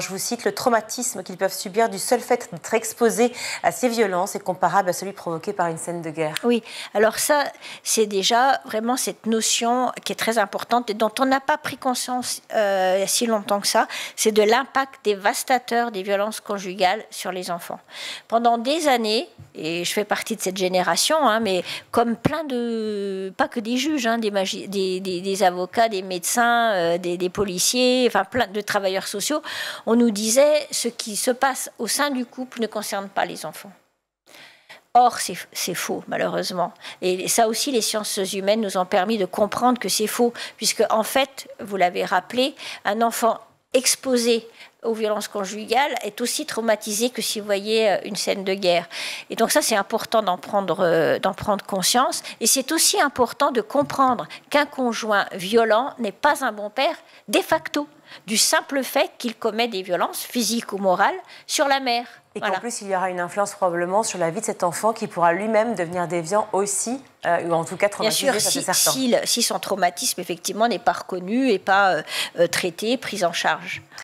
Je vous cite, le traumatisme qu'ils peuvent subir du seul fait d'être exposés à ces violences est comparable à celui provoqué par une scène de guerre. Oui, alors ça, c'est déjà vraiment cette notion qui est très importante et dont on n'a pas pris conscience si longtemps que ça, c'est de l'impact dévastateur des violences conjugales sur les enfants. Pendant des années, et je fais partie de cette génération, mais comme plein de, pas que des juges, des avocats, des médecins, des policiers, enfin plein de travailleurs sociaux, on nous disait ce qui se passe au sein du couple ne concerne pas les enfants. Or, c'est faux, malheureusement. Et ça aussi, les sciences humaines nous ont permis de comprendre que c'est faux, puisque, en fait, vous l'avez rappelé, un enfant exposé aux violences conjugales est aussi traumatisé que si vous voyez une scène de guerre. Et donc ça, c'est important d'en prendre conscience. Et c'est aussi important de comprendre qu'un conjoint violent n'est pas un bon père de facto, du simple fait qu'il commet des violences physiques ou morales sur la mère. Et qu'en plus, il y aura une influence probablement sur la vie de cet enfant qui pourra lui-même devenir déviant aussi, ou en tout cas traumatisé, bien sûr, ça c'est certain. Si son traumatisme, effectivement, n'est pas reconnu et pas traité, pris en charge.